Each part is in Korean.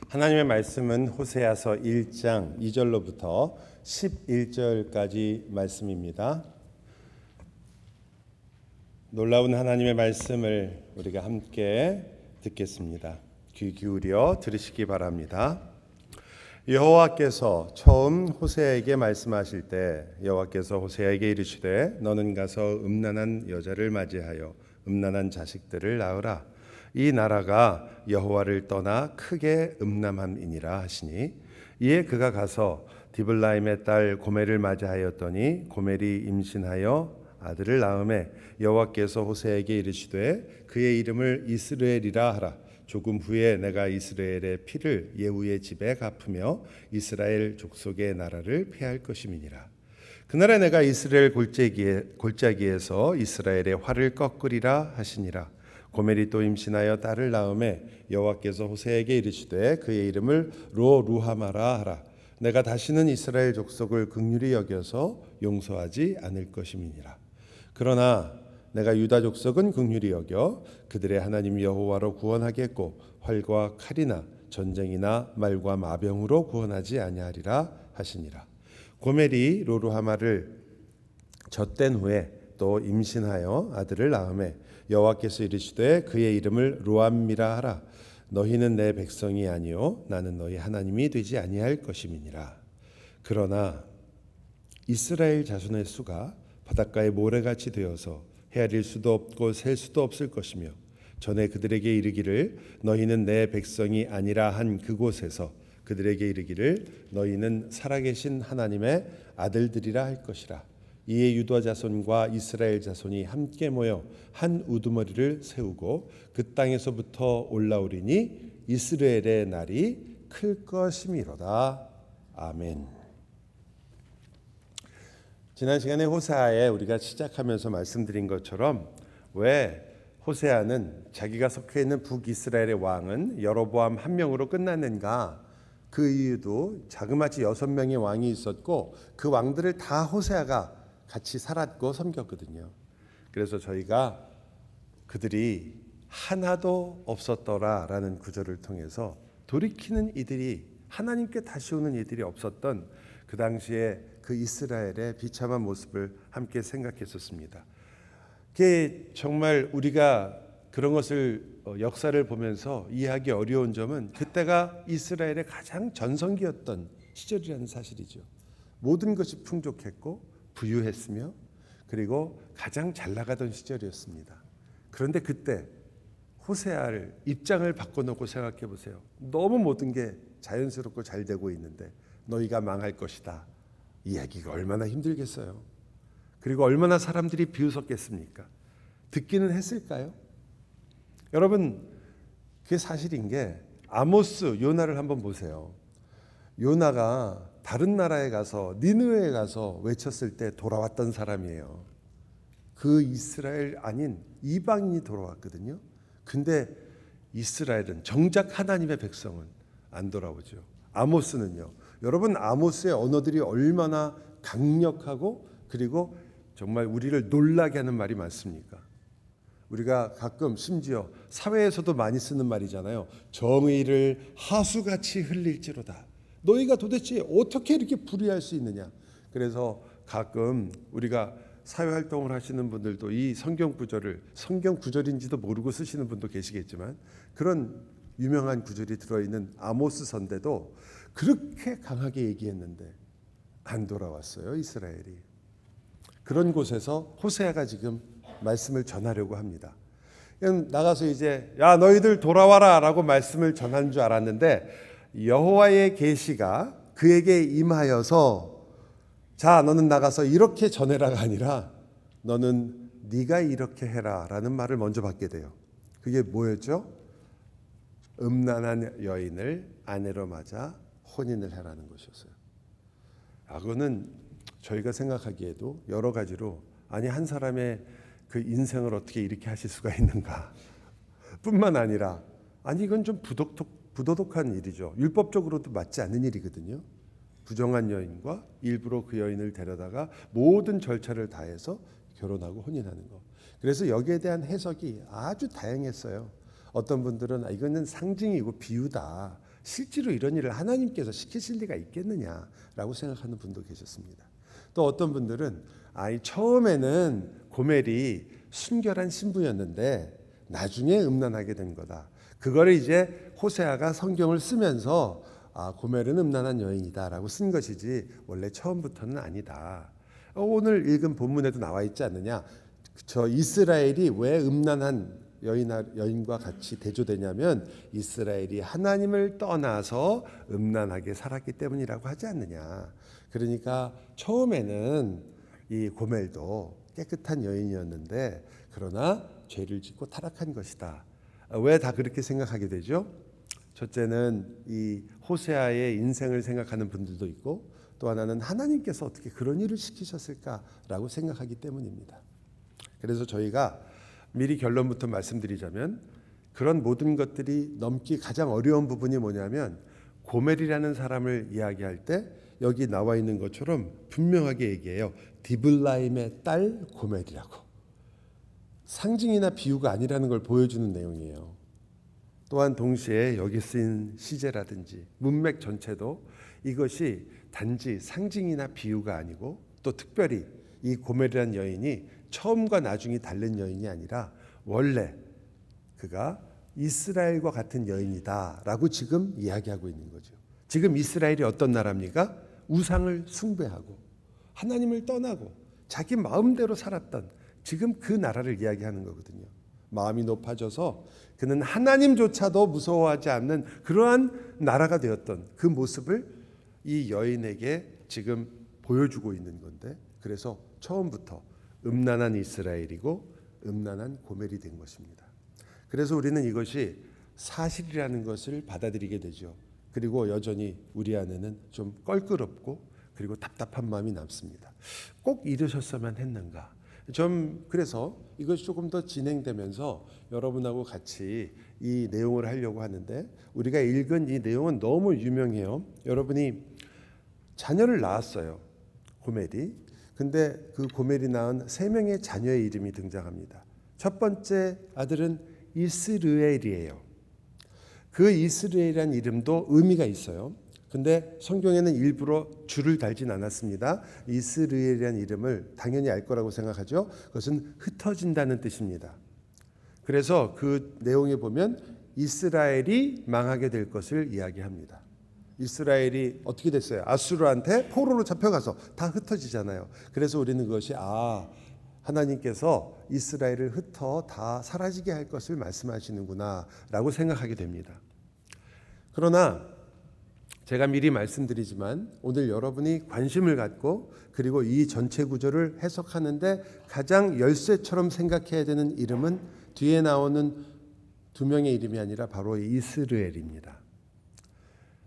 하나님의 말씀은 호세아서 1장 2절로부터 11절까지 말씀입니다. 놀라운 하나님의 말씀을 우리가 함께 듣겠습니다. 귀 기울여 들으시기 바랍니다. 여호와께서 처음 호세아에게 말씀하실 때 여호와께서 호세아에게 이르시되 너는 가서 음란한 여자를 맞이하여 음란한 자식들을 낳으라. 이 나라가 여호와를 떠나 크게 음란함이니라 하시니 이에 그가 가서 디블라임의 딸 고멜을 맞이하였더니 고멜이 임신하여 아들을 낳음에 여호와께서 호세아에게 이르시되 그의 이름을 이스라엘이라 하라. 조금 후에 내가 이스라엘의 피를 예후의 집에 갚으며 이스라엘 족속의 나라를 폐할 것임이니라. 그날에 내가 이스라엘 골짜기에서 이스라엘의 활을 꺾으리라 하시니라. 고멜이 또 임신하여 딸을 낳음에 여호와께서 호세아에게 이르시되 그의 이름을 로루하마라 하라. 내가 다시는 이스라엘 족속을 긍휼히 여겨서 용서하지 않을 것임이니라. 그러나 내가 유다 족속은 긍휼히 여겨 그들의 하나님 여호와로 구원하겠고 활과 칼이나 전쟁이나 말과 마병으로 구원하지 아니하리라 하시니라. 고멜이 로루하마를 젖된 후에 또 임신하여 아들을 낳음에 여호와께서 이르시되 그의 이름을 로암미라 하라. 너희는 내 백성이 아니요 나는 너희 하나님이 되지 아니할 것임이니라. 그러나 이스라엘 자손의 수가 바닷가의 모래같이 되어서 헤아릴 수도 없고 셀 수도 없을 것이며 전에 그들에게 이르기를 너희는 내 백성이 아니라 한 그곳에서 그들에게 이르기를 너희는 살아계신 하나님의 아들들이라 할 것이라. 이에 유다 자손과 이스라엘 자손이 함께 모여 한 우두머리를 세우고 그 땅에서부터 올라오리니 이스라엘의 날이 클 것이미로다. 아멘. 지난 시간에 호세아에 우리가 시작하면서 말씀드린 것처럼 왜 호세아는 자기가 속해 있는 북이스라엘의 왕은 여로보암 한 명으로 끝났는가? 그 이유도 자그마치 6명의 왕이 있었고 그 왕들을 다 호세아가 같이 살았고 섬겼거든요. 그래서 저희가 그들이 하나도 없었더라라는 구절을 통해서 돌이키는 이들이 하나님께 다시 오는 이들이 없었던 그 당시에 그 이스라엘의 비참한 모습을 함께 생각했었습니다. 그게 정말 우리가 그런 것을 역사를 보면서 이해하기 어려운 점은 그때가 이스라엘의 가장 전성기였던 시절이라는 사실이죠. 모든 것이 풍족했고 부유했으며 그리고 가장 잘 나가던 시절이었습니다. 그런데 그때 호세아를 입장을 바꿔놓고 생각해 보세요. 너무 모든 게 자연스럽고 잘 되고 있는데 너희가 망할 것이다. 이야기가 얼마나 힘들겠어요. 그리고 얼마나 사람들이 비웃었겠습니까? 듣기는 했을까요? 여러분, 그게 사실인 게 아모스 요나를 한번 보세요. 요나가 다른 나라에 가서 니느웨에 가서 외쳤을 때 돌아왔던 사람이에요. 그 이스라엘 아닌 이방인이 돌아왔거든요. 근데 이스라엘은 정작 하나님의 백성은 안 돌아오죠. 아모스는요. 여러분 아모스의 언어들이 얼마나 강력하고 그리고 정말 우리를 놀라게 하는 말이 많습니까? 우리가 가끔 심지어 사회에서도 많이 쓰는 말이잖아요. 정의를 하수같이 흘릴지로다. 너희가 도대체 어떻게 이렇게 불의할 수 있느냐. 그래서 가끔 우리가 사회활동을 하시는 분들도 이 성경 구절인지도 모르고 쓰시는 분도 계시겠지만 그런 유명한 구절이 들어있는 아모스 선대도 그렇게 강하게 얘기했는데 안 돌아왔어요. 이스라엘이. 그런 곳에서 호세아가 지금 말씀을 전하려고 합니다. 나가서 이제 야 너희들 돌아와라 라고 말씀을 전한 줄 알았는데 여호와의 계시가 그에게 임하여서 자 너는 나가서 이렇게 전해라가 아니라 너는 네가 이렇게 해라 라는 말을 먼저 받게 돼요. 그게 뭐였죠? 음란한 여인을 아내로 맞아 혼인을 해라는 것이었어요. 그거는 저희가 생각하기에도 여러 가지로 아니 한 사람의 그 인생을 어떻게 이렇게 하실 수가 있는가 뿐만 아니라 아니 이건 좀 부도덕한 일이죠. 율법적으로도 맞지 않는 일이거든요. 부정한 여인과 일부러 그 여인을 데려다가 모든 절차를 다해서 결혼하고 혼인하는 것. 그래서 여기에 대한 해석이 아주 다양했어요. 어떤 분들은 이거는 상징이고 비유다. 실제로 이런 일을 하나님께서 시키실 리가 있겠느냐라고 생각하는 분도 계셨습니다. 또 어떤 분들은 처음에는 고멜이 순결한 신부였는데 나중에 음란하게 된 거다. 그거를 이제 호세아가 성경을 쓰면서 고멜은 음란한 여인이다라고 쓴 것이지 원래 처음부터는 아니다. 오늘 읽은 본문에도 나와 있지 않느냐. 저 이스라엘이 왜 음란한 여인과 같이 대조되냐면 이스라엘이 하나님을 떠나서 음란하게 살았기 때문이라고 하지 않느냐. 그러니까 처음에는 이 고멜도 깨끗한 여인이었는데 그러나 죄를 짓고 타락한 것이다. 왜 다 그렇게 생각하게 되죠? 첫째는 이 호세아의 인생을 생각하는 분들도 있고 또 하나는 하나님께서 어떻게 그런 일을 시키셨을까라고 생각하기 때문입니다. 그래서 저희가 미리 결론부터 말씀드리자면 그런 모든 것들이 넘기 가장 어려운 부분이 뭐냐면 고멜이라는 사람을 이야기할 때 여기 나와 있는 것처럼 분명하게 얘기해요. 디블라임의 딸 고멜이라고. 상징이나 비유가 아니라는 걸 보여주는 내용이에요. 또한 동시에 여기 쓰인 시제라든지 문맥 전체도 이것이 단지 상징이나 비유가 아니고 또 특별히 이 고멜이라는 여인이 처음과 나중이 다른 여인이 아니라 원래 그가 이스라엘과 같은 여인이다라고 지금 이야기하고 있는 거죠. 지금 이스라엘이 어떤 나라입니까? 우상을 숭배하고 하나님을 떠나고 자기 마음대로 살았던 지금 그 나라를 이야기하는 거거든요. 마음이 높아져서 그는 하나님조차도 무서워하지 않는 그러한 나라가 되었던 그 모습을 이 여인에게 지금 보여주고 있는 건데 그래서 처음부터 음란한 이스라엘이고 음란한 고멜이 된 것입니다. 그래서 우리는 이것이 사실이라는 것을 받아들이게 되죠. 그리고 여전히 우리 안에는 좀 껄끄럽고 그리고 답답한 마음이 남습니다. 꼭 이러셨어야만 했는가? 좀 그래서 이것이 조금 더 진행되면서 여러분하고 같이 이 내용을 하려고 하는데 우리가 읽은 이 내용은 너무 유명해요. 여러분이 자녀를 낳았어요. 고멜이. 근데 그 고멜이 낳은 3명의 자녀의 이름이 등장합니다. 첫 번째 아들은 이스르엘이에요. 그 이스라엘이라는 이름도 의미가 있어요. 근데 성경에는 일부러 줄을 달진 않았습니다. 이스라엘이라는 이름을 당연히 알 거라고 생각하죠. 그것은 흩어진다는 뜻입니다. 그래서 그 내용에 보면 이스라엘이 망하게 될 것을 이야기합니다. 이스라엘이 어떻게 됐어요? 아수르한테 포로로 잡혀가서 다 흩어지잖아요. 그래서 우리는 그것이 하나님께서 이스라엘을 흩어 다 사라지게 할 것을 말씀하시는구나 라고 생각하게 됩니다. 그러나 제가 미리 말씀드리지만 오늘 여러분이 관심을 갖고 그리고 이 전체 구조를 해석하는데 가장 열쇠처럼 생각해야 되는 이름은 뒤에 나오는 2명의 이름이 아니라 바로 이스라엘입니다.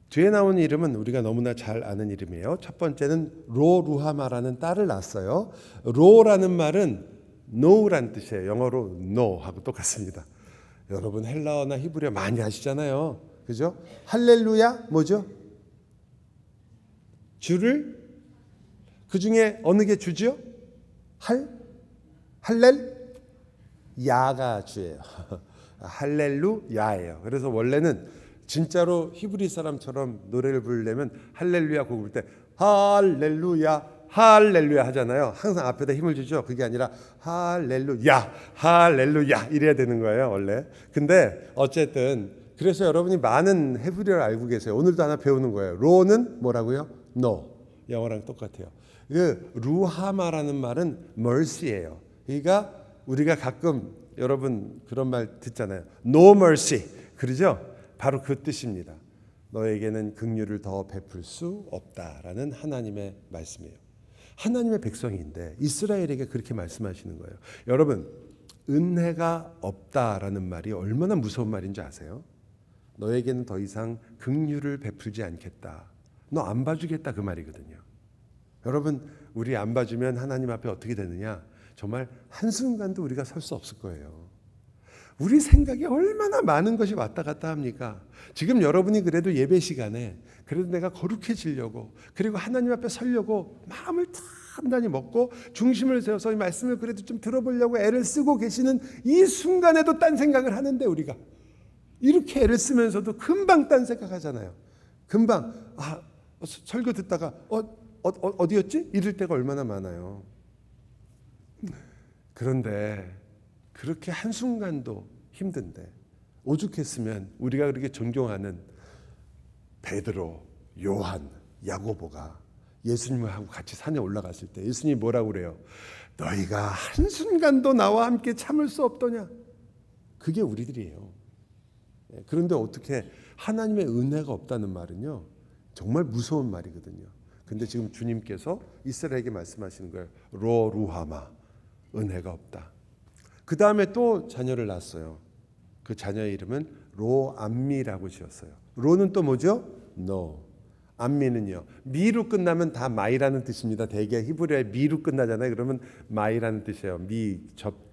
뒤에 나오는 이름은 우리가 너무나 잘 아는 이름이에요. 첫 번째는 로루하마라는 딸을 낳았어요. 로라는 말은 no라는 뜻이에요. 영어로 no 하고 똑같습니다. 여러분 헬라어나 히브리어 많이 아시잖아요. 그죠? 할렐루야 뭐죠? 주를 그 중에 어느 게 주죠? 할렐야가 주예요. 할렐루야예요. 그래서 원래는 진짜로 히브리 사람처럼 노래를 부르려면 할렐루야 곡을 부를 때 할렐루야 할렐루야 하잖아요. 항상 앞에다 힘을 주죠. 그게 아니라 할렐루야 할렐루야 이래야 되는 거예요 원래. 근데 어쨌든 그래서 여러분이 많은 히브리어를 알고 계세요. 오늘도 하나 배우는 거예요. 로는 뭐라고요? No. 영어랑 똑같아요. 그 루하마라는 말은 mercy예요. 그러니까 우리가 가끔 여러분 그런 말 듣잖아요. No mercy. 그러죠? 바로 그 뜻입니다. 너에게는 긍휼을 더 베풀 수 없다라는 하나님의 말씀이에요. 하나님의 백성인데 이스라엘에게 그렇게 말씀하시는 거예요. 여러분 은혜가 없다라는 말이 얼마나 무서운 말인지 아세요? 너에게는 더 이상 긍휼을 베풀지 않겠다. 너 안 봐주겠다 그 말이거든요. 여러분 우리 안 봐주면 하나님 앞에 어떻게 되느냐? 정말 한순간도 우리가 설 수 없을 거예요. 우리 생각에 얼마나 많은 것이 왔다 갔다 합니까? 지금 여러분이 그래도 예배 시간에 그래도 내가 거룩해지려고 그리고 하나님 앞에 서려고 마음을 단단히 먹고 중심을 세워서 이 말씀을 그래도 좀 들어보려고 애를 쓰고 계시는 이 순간에도 딴 생각을 하는데 우리가 이렇게 애를 쓰면서도 금방 딴 생각하잖아요. 금방 설교 듣다가 어디였지? 이럴 때가 얼마나 많아요. 그런데 그렇게 한순간도 힘든데 오죽했으면 우리가 그렇게 존경하는 베드로, 요한, 야고보가 예수님하고 같이 산에 올라갔을 때 예수님이 뭐라고 그래요? 너희가 한순간도 나와 함께 참을 수 없더냐? 그게 우리들이에요. 그런데 어떻게 하나님의 은혜가 없다는 말은요, 정말 무서운 말이거든요. 근데 지금 주님께서 이스라엘에게 말씀하시는 거예요. 로루하마, 은혜가 없다. 그 다음에 또 자녀를 낳았어요. 그 자녀의 이름은 로암미라고 지었어요. 로는 또 뭐죠? No. 암미는요, 미로 끝나면 다 마이라는 뜻입니다. 대개 히브리어에 미로 끝나잖아요. 그러면 마이라는 뜻이에요.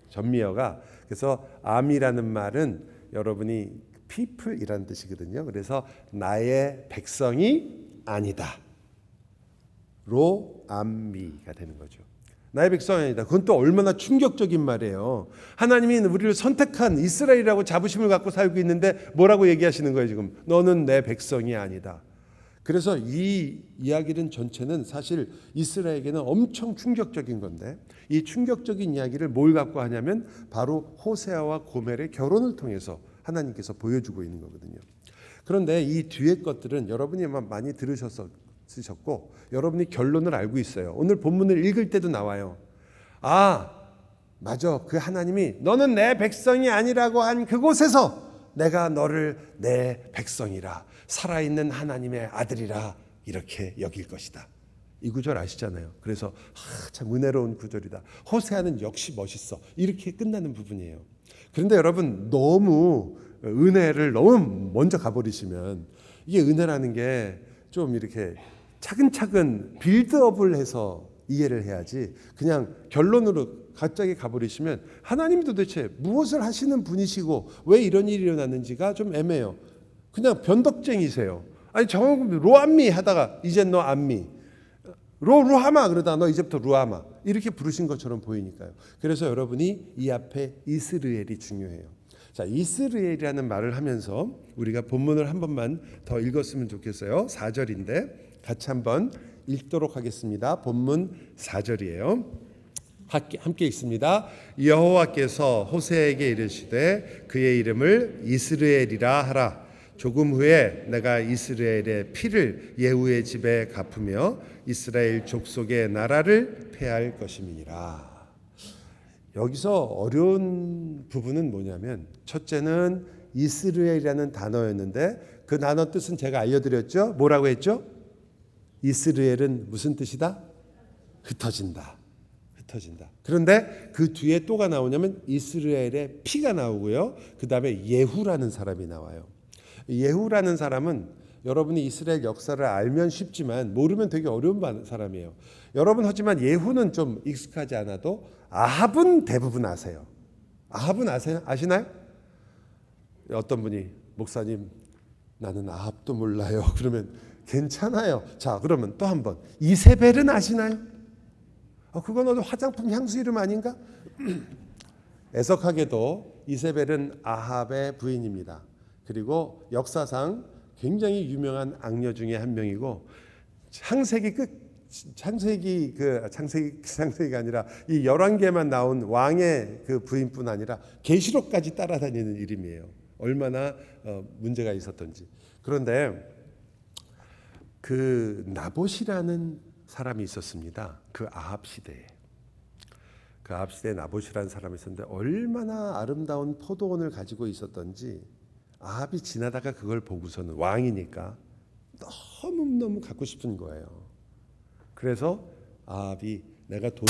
전미어가. 그래서 암이라는 말은 여러분이 people이라는 뜻이거든요. 그래서 나의 백성이 아니다. 로암미가 되는 거죠. 나의 백성이 아니다. 그건 또 얼마나 충격적인 말이에요. 하나님이 우리를 선택한 이스라엘이라고 자부심을 갖고 살고 있는데 뭐라고 얘기하시는 거예요 지금? 너는 내 백성이 아니다. 그래서 이 이야기는 전체는 사실 이스라엘에게는 엄청 충격적인 건데 이 충격적인 이야기를 뭘 갖고 하냐면 바로 호세아와 고멜의 결혼을 통해서 하나님께서 보여주고 있는 거거든요. 그런데 이 뒤에 것들은 여러분이 많이 들으셨고 여러분이 결론을 알고 있어요. 오늘 본문을 읽을 때도 나와요. 맞아. 그 하나님이 너는 내 백성이 아니라고 한 그곳에서 내가 너를 내 백성이라 살아있는 하나님의 아들이라 이렇게 여길 것이다. 이 구절 아시잖아요. 그래서 참 은혜로운 구절이다. 호세아는 역시 멋있어. 이렇게 끝나는 부분이에요. 그런데 여러분 너무 은혜를 너무 먼저 가버리시면 이게 은혜라는 게 좀 이렇게 차근차근 빌드업을 해서 이해를 해야지 그냥 결론으로 갑자기 가버리시면 하나님이 도대체 무엇을 하시는 분이시고 왜 이런 일이 일어났는지가 좀 애매해요. 그냥 변덕쟁이세요. 아니 저 로암미 하다가 이제 너 암미 루하마 그러다 너 이제부터 루하마 이렇게 부르신 것처럼 보이니까요. 그래서 여러분이 이 앞에 이스라엘이 중요해요. 자, 이스라엘이라는 말을 하면서 우리가 본문을 한 번만 더 읽었으면 좋겠어요. 4절인데 같이 한번 읽도록 하겠습니다. 본문 4절이에요. 함께 읽습니다. 여호와께서 호세에게 이르시되 그의 이름을 이스라엘이라 하라. 조금 후에 내가 이스라엘의 피를 예후의 집에 갚으며 이스라엘 족속의 나라를 폐할 것임이니라. 여기서 어려운 부분은 뭐냐면 첫째는 이스라엘이라는 단어였는데 그 단어 뜻은 제가 알려드렸죠. 뭐라고 했죠? 이스라엘은 무슨 뜻이다? 흩어진다. 흩어진다. 그런데 그 뒤에 또가 나오냐면 이스라엘의 피가 나오고요. 그 다음에 예후라는 사람이 나와요. 예후라는 사람은 여러분이 이스라엘 역사를 알면 쉽지만 모르면 되게 어려운 사람이에요. 여러분 하지만 예후는 좀 익숙하지 않아도 아합은 대부분 아세요. 아합은 아시나요? 어떤 분이 목사님 나는 아합도 몰라요. 그러면 괜찮아요. 자 그러면 또 한 번 이세벨은 아시나요? 그건 어느 화장품 향수 이름 아닌가? 애석하게도 이세벨은 아합의 부인입니다. 그리고 역사상 굉장히 유명한 악녀 중에 한 명이고 창세기가 아니라 이 11개만 나온 왕의 그 부인뿐 아니라 계시록까지 따라다니는 이름이에요. 얼마나 문제가 있었던지. 그런데 그 나봇이라는 사람이 있었습니다. 그 아합 시대에. 그 아합 시대에 나봇이라는 사람이 있었는데 얼마나 아름다운 포도원을 가지고 있었던지 아합이 지나다가 그걸 보고서는 왕이니까 너무너무 갖고 싶은 거예요. 그래서 아합이 내가 돈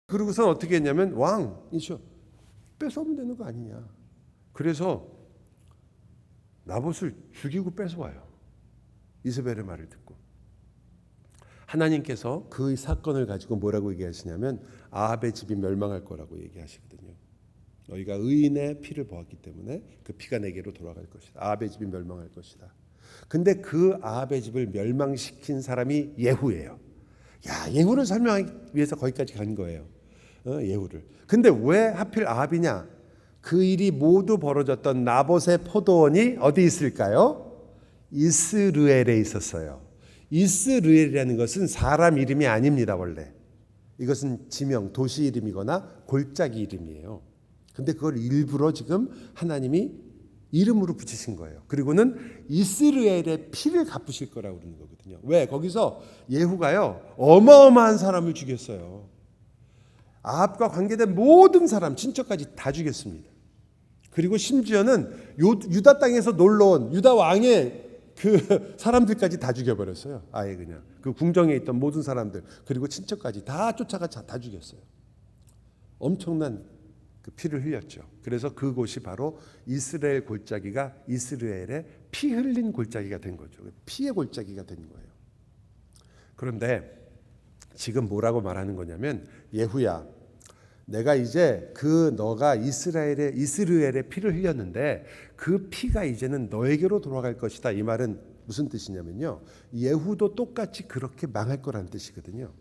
그러고선 어떻게 했냐면 왕이죠. 뺏어오면 되는 거 아니냐. 그래서 나봇을 죽이고 뺏어와요. 이세벨의 말을 듣고. 하나님께서 그 사건을 가지고 뭐라고 얘기하시냐면 아합의 집이 멸망할 거라고 얘기하시거든요. 너희가 의인의 피를 보았기 때문에 그 피가 내게로 돌아갈 것이다. 아합의 집이 멸망할 것이다. 근데 그 아합의 집을 멸망시킨 사람이 예후예요. 야, 예후를 설명하기 위해서 거기까지 간 거예요. 예후를. 근데 왜 하필 아합이냐? 그 일이 모두 벌어졌던 나봇의 포도원이 어디 있을까요? 이스르엘에 있었어요. 이스르엘이라는 것은 사람 이름이 아닙니다. 원래 이것은 지명, 도시 이름이거나 골짜기 이름이에요. 근데 그걸 일부러 지금 하나님이 이름으로 붙이신 거예요. 그리고는 이스라엘의 피를 갚으실 거라고 그러는 거거든요. 왜? 거기서 예후가요 어마어마한 사람을 죽였어요. 아합과 관계된 모든 사람, 친척까지 다 죽였습니다. 그리고 심지어는 유다 땅에서 놀러온 유다 왕의 그 사람들까지 다 죽여버렸어요. 아예 그냥 그 궁정에 있던 모든 사람들 그리고 친척까지 다 쫓아가 다 죽였어요. 엄청난 그 피를 흘렸죠. 그래서 그곳이 바로 이스라엘 골짜기가 이스라엘의 피 흘린 골짜기가 된 거죠. 피의 골짜기가 된 거예요. 그런데 지금 뭐라고 말하는 거냐면 예후야, 내가 이제 너가 이스라엘의 피를 흘렸는데 그 피가 이제는 너에게로 돌아갈 것이다. 이 말은 무슨 뜻이냐면요. 예후도 똑같이 그렇게 망할 거라는 뜻이거든요.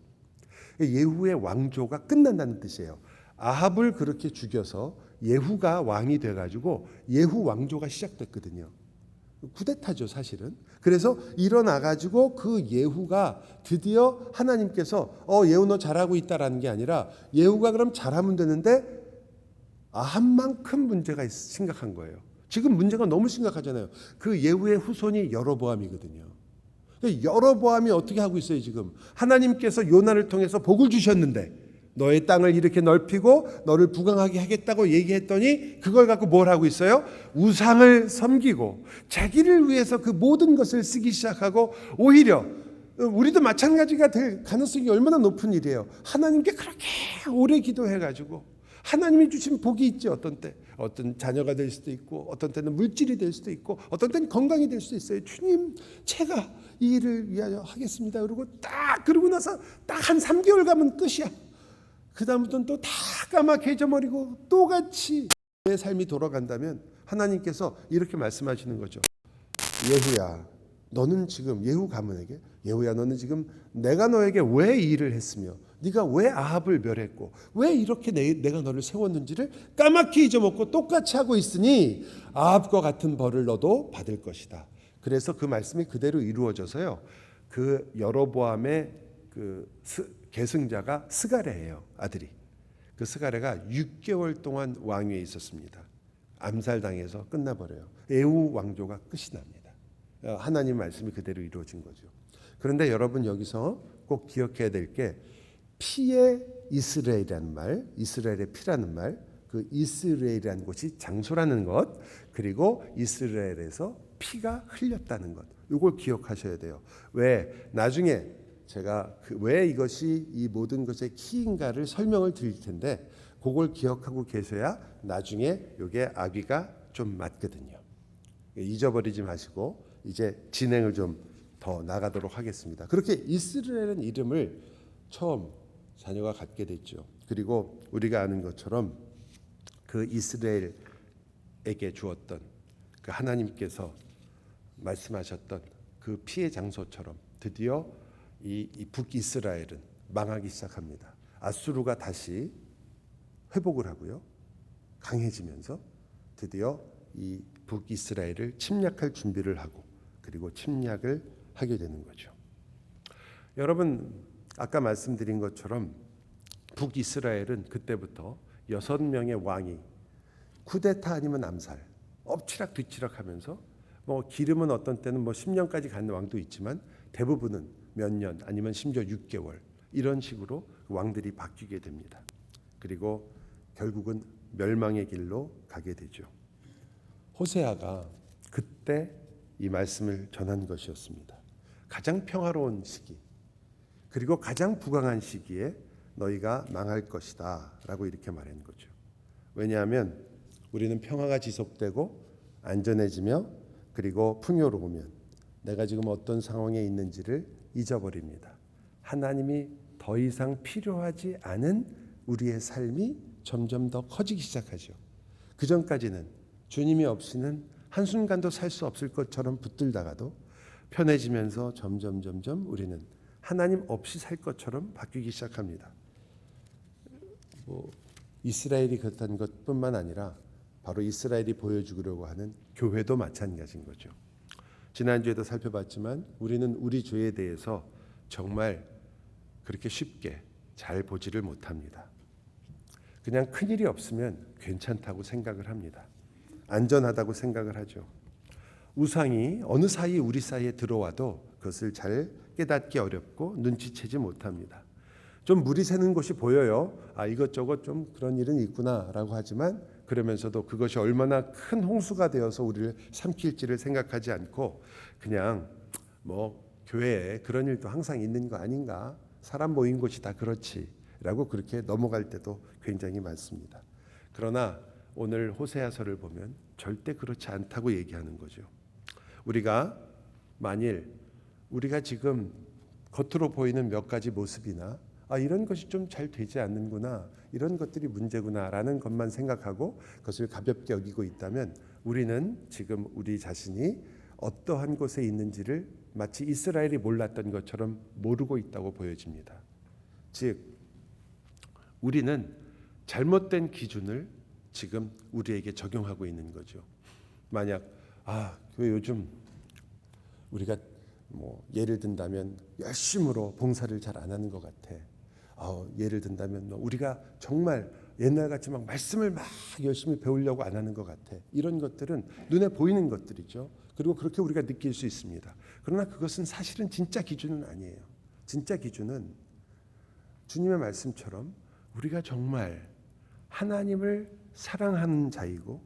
예후의 왕조가 끝난다는 뜻이에요. 아합을 그렇게 죽여서 예후가 왕이 돼가지고 예후 왕조가 시작됐거든요. 쿠데타죠 사실은. 그래서 일어나가지고 그 예후가 드디어 하나님께서 예후 너 잘하고 있다라는 게 아니라 예후가 그럼 잘하면 되는데 아합만큼 문제가 심각한 거예요. 지금 문제가 너무 심각하잖아요. 그 예후의 후손이 여로보암이거든요. 여로보암이 어떻게 하고 있어요 지금. 하나님께서 요나를 통해서 복을 주셨는데 너의 땅을 이렇게 넓히고 너를 부강하게 하겠다고 얘기했더니 그걸 갖고 뭘 하고 있어요? 우상을 섬기고 자기를 위해서 그 모든 것을 쓰기 시작하고 오히려 우리도 마찬가지가 될 가능성이 얼마나 높은 일이에요. 하나님께 그렇게 오래 기도해가지고 하나님이 주신 복이 있지. 어떤 자녀가 될 수도 있고 어떤 때는 물질이 될 수도 있고 어떤 때는 건강이 될 수도 있어요. 주님 제가 이 일을 위하여 하겠습니다. 그러고 나서 딱 한 3개월 가면 끝이야. 그 다음부터는 또 다 까맣게 잊어버리고 또 같이 내 삶이 돌아간다면 하나님께서 이렇게 말씀하시는 거죠. 예후야, 너는 지금 예후 가문에게 예후야, 너는 지금 내가 너에게 왜 이 일을 했으며 네가 왜 아합을 멸했고 왜 이렇게 내가 너를 세웠는지를 까맣게 잊어먹고 똑같이 하고 있으니 아합과 같은 벌을 너도 받을 것이다. 그래서 그 말씀이 그대로 이루어져서요. 그 여로보암의 계승자가 스가랴예요. 아들이. 그 스가랴가 6개월 동안 왕위에 있었습니다. 암살당해서 끝나버려요. 예후 왕조가 끝이 납니다. 하나님 말씀이 그대로 이루어진 거죠. 그런데 여러분 여기서 꼭 기억해야 될 게 피의 이스라엘이라는 말, 이스라엘의 피라는 말, 그 이스라엘이라는 곳이 장소라는 것, 그리고 이스라엘에서 피가 흘렸다는 것. 이걸 기억하셔야 돼요. 왜? 나중에 제가 왜 이것이 이 모든 것의 키인가를 설명을 드릴 텐데 그걸 기억하고 계셔야 나중에 이게 아귀가 좀 맞거든요. 잊어버리지 마시고 이제 진행을 좀 더 나가도록 하겠습니다. 그렇게 이스라엘은 이름을 처음 자녀가 갖게 됐죠. 그리고 우리가 아는 것처럼 그 이스라엘에게 주었던 그 하나님께서 말씀하셨던 그 피의 장소처럼 드디어 이 북이스라엘은 망하기 시작합니다. 아수르가 다시 회복을 하고요. 강해지면서 드디어 이 북이스라엘을 침략할 준비를 하고 그리고 침략을 하게 되는 거죠. 여러분 아까 말씀드린 것처럼 북이스라엘은 그때부터 6명의 왕이 쿠데타 아니면 암살, 엎치락 뒤치락 하면서 기름은 어떤 때는 10년까지 가는 왕도 있지만 대부분은 몇 년 아니면 심지어 6개월 이런 식으로 왕들이 바뀌게 됩니다. 그리고 결국은 멸망의 길로 가게 되죠. 호세아가 그때 이 말씀을 전한 것이었습니다. 가장 평화로운 시기 그리고 가장 부강한 시기에 너희가 망할 것이다 라고 이렇게 말한 거죠. 왜냐하면 우리는 평화가 지속되고 안전해지며 그리고 풍요로우면 내가 지금 어떤 상황에 있는지를 잊어버립니다. 하나님이 더 이상 필요하지 않은 우리의 삶이 점점 더 커지기 시작하죠. 그 전까지는 주님이 없이는 한순간도 살 수 없을 것처럼 붙들다가도 편해지면서 점점 우리는 하나님 없이 살 것처럼 바뀌기 시작합니다. 이스라엘이 그렇다는 것뿐만 아니라 바로 이스라엘이 보여주려고 하는 교회도 마찬가지인 거죠. 지난주에도 살펴봤지만 우리는 우리 죄에 대해서 정말 그렇게 쉽게 잘 보지를 못합니다. 그냥 큰일이 없으면 괜찮다고 생각을 합니다. 안전하다고 생각을 하죠. 우상이 어느 사이 우리 사이에 들어와도 그것을 잘 깨닫기 어렵고 눈치채지 못합니다. 좀 물이 새는 곳이 보여요. 이것저것 좀 그런 일은 있구나라고 하지만 그러면서도 그것이 얼마나 큰 홍수가 되어서 우리를 삼킬지를 생각하지 않고 그냥 교회에 그런 일도 항상 있는 거 아닌가? 사람 모인 곳이 다 그렇지라고 그렇게 넘어갈 때도 굉장히 많습니다. 그러나 오늘 호세아서를 보면 절대 그렇지 않다고 얘기하는 거죠. 우리가 만일 우리가 지금 겉으로 보이는 몇 가지 모습이나 이런 것이 좀 잘 되지 않는구나, 이런 것들이 문제구나라는 것만 생각하고 그것을 가볍게 여기고 있다면 우리는 지금 우리 자신이 어떠한 곳에 있는지를 마치 이스라엘이 몰랐던 것처럼 모르고 있다고 보여집니다. 즉 우리는 잘못된 기준을 지금 우리에게 적용하고 있는 거죠. 만약 교회 요즘 우리가 예를 든다면 열심으로 봉사를 잘 안 하는 것 같아. 예를 든다면 우리가 정말 옛날 같이 막 말씀을 막 열심히 배우려고 안 하는 것 같아. 이런 것들은 눈에 보이는 것들이죠. 그리고 그렇게 우리가 느낄 수 있습니다. 그러나 그것은 사실은 진짜 기준은 아니에요. 진짜 기준은 주님의 말씀처럼 우리가 정말 하나님을 사랑하는 자이고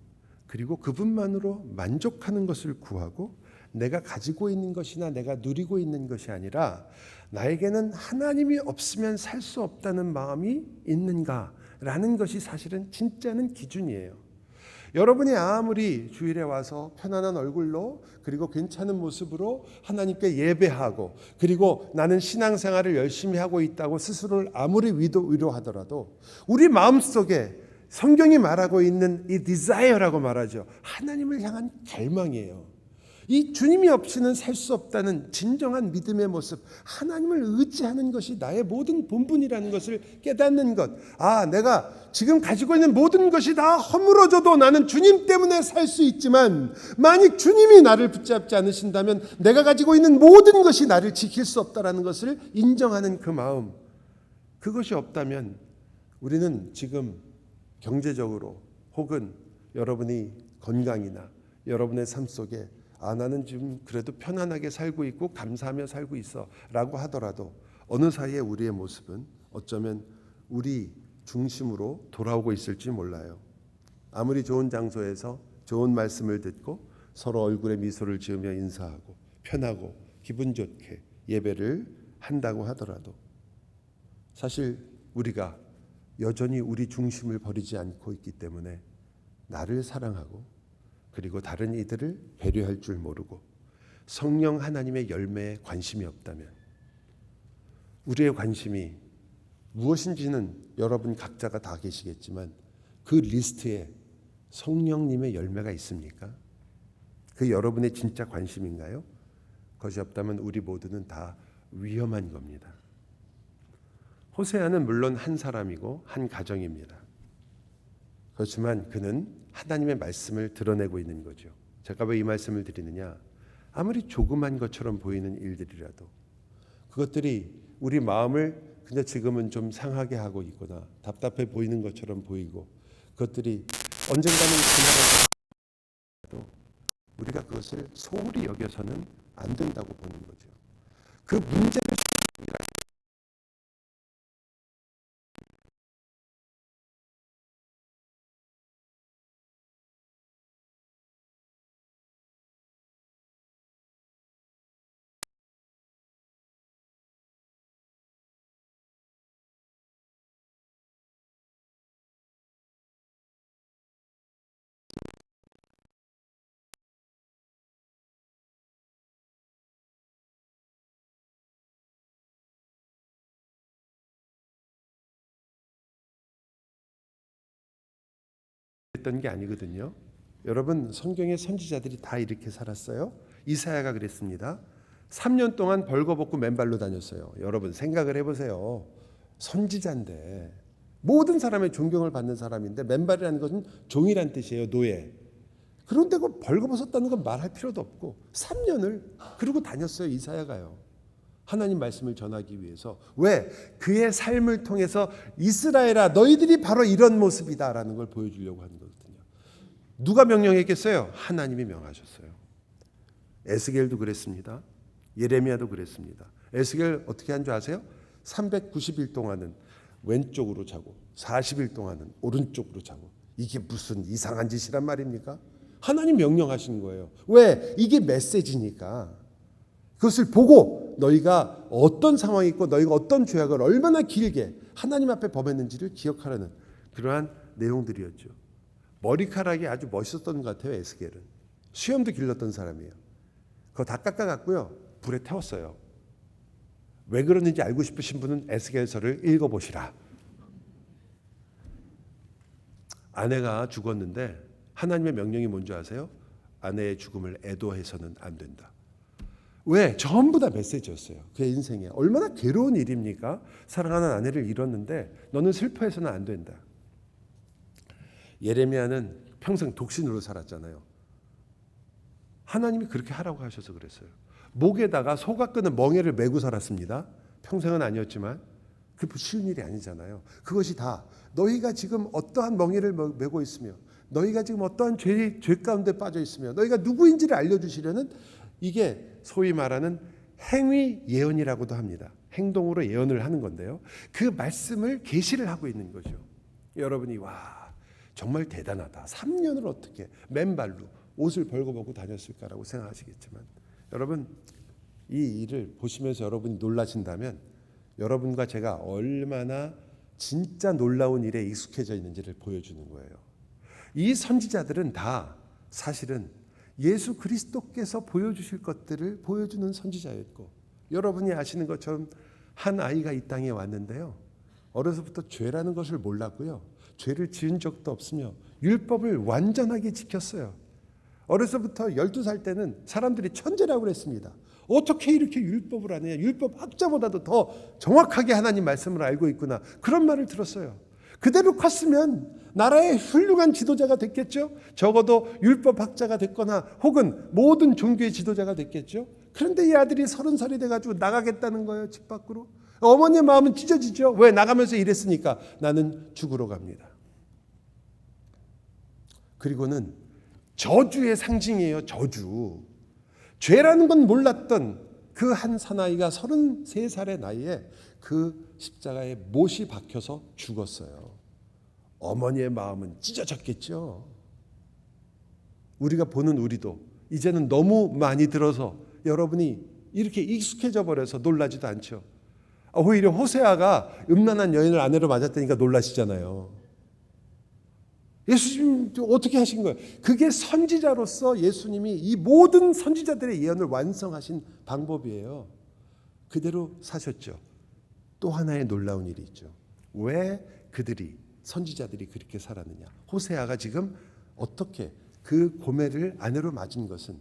그리고 그분만으로 만족하는 것을 구하고 내가 가지고 있는 것이나 내가 누리고 있는 것이 아니라 나에게는 하나님이 없으면 살 수 없다는 마음이 있는가라는 것이 사실은 진짜는 기준이에요. 여러분이 아무리 주일에 와서 편안한 얼굴로 그리고 괜찮은 모습으로 하나님께 예배하고 그리고 나는 신앙생활을 열심히 하고 있다고 스스로를 아무리 위로하더라도 우리 마음속에 성경이 말하고 있는 이 디자이어라고 말하죠. 하나님을 향한 갈망이에요. 이 주님이 없이는 살 수 없다는 진정한 믿음의 모습, 하나님을 의지하는 것이 나의 모든 본분이라는 것을 깨닫는 것. 내가 지금 가지고 있는 모든 것이 다 허물어져도 나는 주님 때문에 살 수 있지만 만약 주님이 나를 붙잡지 않으신다면 내가 가지고 있는 모든 것이 나를 지킬 수 없다라는 것을 인정하는 그 마음. 그것이 없다면 우리는 지금 경제적으로 혹은 여러분이 건강이나 여러분의 삶 속에 나는 지금 그래도 편안하게 살고 있고 감사하며 살고 있어 라고 하더라도 어느 사이에 우리의 모습은 어쩌면 우리 중심으로 돌아오고 있을지 몰라요. 아무리 좋은 장소에서 좋은 말씀을 듣고 서로 얼굴에 미소를 지으며 인사하고 편하고 기분 좋게 예배를 한다고 하더라도 사실 우리가 여전히 우리 중심을 버리지 않고 있기 때문에 나를 사랑하고 그리고 다른 이들을 배려할 줄 모르고 성령 하나님의 열매에 관심이 없다면 우리의 관심이 무엇인지는 여러분 각자가 다 계시겠지만 그 리스트에 성령님의 열매가 있습니까? 그 여러분의 진짜 관심인가요? 그것이 없다면 우리 모두는 다 위험한 겁니다. 호세아는 물론 한 사람이고 한 가정입니다. 그렇지만 그는 하나님의 말씀을 드러내고 있는 거죠. 제가 왜 이 말씀을 드리느냐? 아무리 조그만 것처럼 보이는 일들이라도 그것들이 우리 마음을 근데 지금은 좀 상하게 하고 있거나 답답해 보이는 것처럼 보이고 그것들이 언젠가는 지나가도 우리가 그것을 소홀히 여겨서는 안 된다고 보는 거죠. 그 문제를 했던 게 아니거든요. 여러분, 성경의 선지자들이 다 이렇게 살았어요. 이사야가 그랬습니다. 3년 동안 벌거벗고 맨발로 다녔어요. 여러분 생각을 해보세요. 선지자인데 모든 사람의 존경을 받는 사람인데 맨발이라는 것은 종이란 뜻이에요. 노예. 그런데 그 벌거벗었다는 건 말할 필요도 없고 3년을 그러고 다녔어요. 이사야가요. 하나님 말씀을 전하기 위해서. 왜? 그의 삶을 통해서 이스라엘아 너희들이 바로 이런 모습이다라는 걸 보여주려고 하는 거거든요. 누가 명령했겠어요? 하나님이 명하셨어요. 에스겔도 그랬습니다. 예레미야도 그랬습니다. 에스겔 어떻게 한 줄 아세요? 390일 동안은 왼쪽으로 자고 40일 동안은 오른쪽으로 자고. 이게 무슨 이상한 짓이란 말입니까? 하나님 명령하신 거예요. 왜? 이게 메시지니까. 그것을 보고 너희가 어떤 상황이 있고 너희가 어떤 죄악을 얼마나 길게 하나님 앞에 범했는지를 기억하라는 그러한 내용들이었죠. 머리카락이 아주 멋있었던 것 같아요. 에스겔은. 수염도 길렀던 사람이에요. 그거 다 깎아갖고요. 불에 태웠어요. 왜 그러는지 알고 싶으신 분은 에스겔서를 읽어보시라. 아내가 죽었는데 하나님의 명령이 뭔지 아세요? 아내의 죽음을 애도해서는 안 된다. 왜? 전부 다 메시지였어요. 그의 인생에. 얼마나 괴로운 일입니까? 사랑하는 아내를 잃었는데 너는 슬퍼해서는 안 된다. 예레미야는 평생 독신으로 살았잖아요. 하나님이 그렇게 하라고 하셔서 그랬어요. 목에다가 소가 끄는 멍에를 메고 살았습니다. 평생은 아니었지만 그 쉬운 일이 아니잖아요. 그것이 다 너희가 지금 어떠한 멍에를 메고 있으며 너희가 지금 어떠한 죄 가운데 빠져 있으며 너희가 누구인지를 알려주시려는 이게 소위 말하는 행위 예언이라고도 합니다. 행동으로 예언을 하는 건데요. 그 말씀을 계시를 하고 있는 거죠. 여러분이 와 정말 대단하다. 3년을 어떻게 맨발로 옷을 벌거벗고 다녔을까라고 생각하시겠지만 여러분 이 일을 보시면서 여러분이 놀라신다면 여러분과 제가 얼마나 진짜 놀라운 일에 익숙해져 있는지를 보여주는 거예요. 이 선지자들은 다 사실은 예수 그리스도께서 보여주실 것들을 보여주는 선지자였고 여러분이 아시는 것처럼 한 아이가 이 땅에 왔는데요. 어려서부터 죄라는 것을 몰랐고요. 죄를 지은 적도 없으며 율법을 완전하게 지켰어요. 어려서부터 12살 때는 사람들이 천재라고 그랬습니다. 어떻게 이렇게 율법을 안 해요? 율법 학자보다도 더 정확하게 하나님 말씀을 알고 있구나. 그런 말을 들었어요. 그대로 컸으면 나라의 훌륭한 지도자가 됐겠죠. 적어도 율법 학자가 됐거나 혹은 모든 종교의 지도자가 됐겠죠. 그런데 이 아들이 30살이 돼가지고 나가겠다는 거예요. 집 밖으로. 어머니의 마음은 찢어지죠. 왜? 나가면서 이랬으니까 나는 죽으러 갑니다. 그리고는 저주의 상징이에요. 저주. 죄라는 건 몰랐던 그 한 사나이가 33살의 나이에 그 십자가에 못이 박혀서 죽었어요. 어머니의 마음은 찢어졌겠죠. 우리가 보는 우리도 이제는 너무 많이 들어서 여러분이 이렇게 익숙해져 버려서 놀라지도 않죠. 오히려 호세아가 음란한 여인을 아내로 맞았다니까 놀라시잖아요. 예수님 어떻게 하신 거예요? 그게 선지자로서 예수님이 이 모든 선지자들의 예언을 완성하신 방법이에요. 그대로 사셨죠. 또 하나의 놀라운 일이 있죠. 왜 그들이 선지자들이 그렇게 살았느냐? 호세아가 지금 어떻게 그 고멜을 아내로 맞은 것은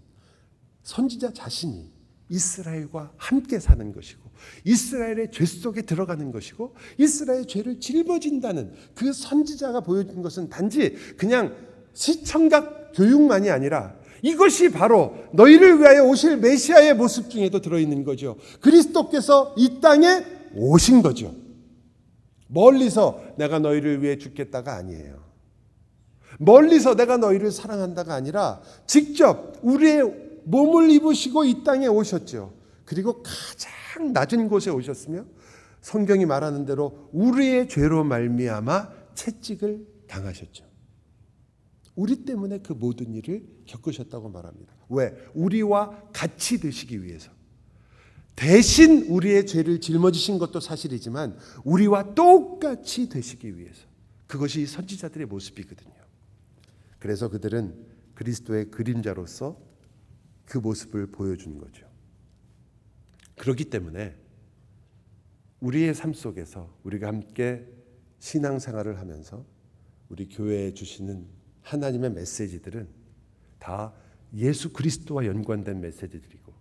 선지자 자신이 이스라엘과 함께 사는 것이고 이스라엘의 죄 속에 들어가는 것이고 이스라엘의 죄를 짊어진다는 그 선지자가 보여준 것은 단지 그냥 시청각 교육만이 아니라 이것이 바로 너희를 위하여 오실 메시아의 모습 중에도 들어있는 거죠. 그리스도께서 이 땅에 오신 거죠. 멀리서 내가 너희를 위해 죽겠다가 아니에요. 멀리서 내가 너희를 사랑한다가 아니라 직접 우리의 몸을 입으시고 이 땅에 오셨죠. 그리고 가장 낮은 곳에 오셨으며 성경이 말하는 대로 우리의 죄로 말미암아 채찍을 당하셨죠. 우리 때문에 그 모든 일을 겪으셨다고 말합니다. 왜? 우리와 같이 되시기 위해서. 대신 우리의 죄를 짊어지신 것도 사실이지만 우리와 똑같이 되시기 위해서. 그것이 선지자들의 모습이거든요. 그래서 그들은 그리스도의 그림자로서 그 모습을 보여준 거죠. 그렇기 때문에 우리의 삶 속에서 우리가 함께 신앙생활을 하면서 우리 교회에 주시는 하나님의 메시지들은 다 예수 그리스도와 연관된 메시지들이고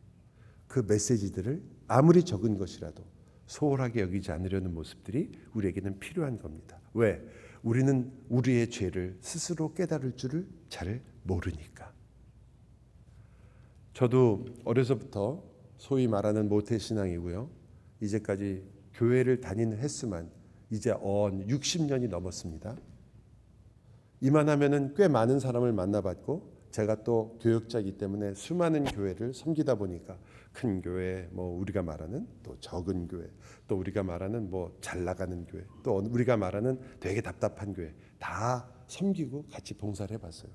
그 메시지들을 아무리 적은 것이라도 소홀하게 여기지 않으려는 모습들이 우리에게는 필요한 겁니다. 왜? 우리는 우리의 죄를 스스로 깨달을 줄을 잘 모르니까. 저도 어려서부터 소위 말하는 모태신앙이고요. 이제까지 교회를 다니는 횟수만 이제 60년이 넘었습니다. 이만하면은 꽤 많은 사람을 만나봤고 제가 또 교역자이기 때문에 수많은 교회를 섬기다 보니까 큰 교회, 뭐 우리가 말하는 또 적은 교회, 또 우리가 말하는 뭐 잘 나가는 교회, 또 우리가 말하는 되게 답답한 교회 다 섬기고 같이 봉사를 해봤어요.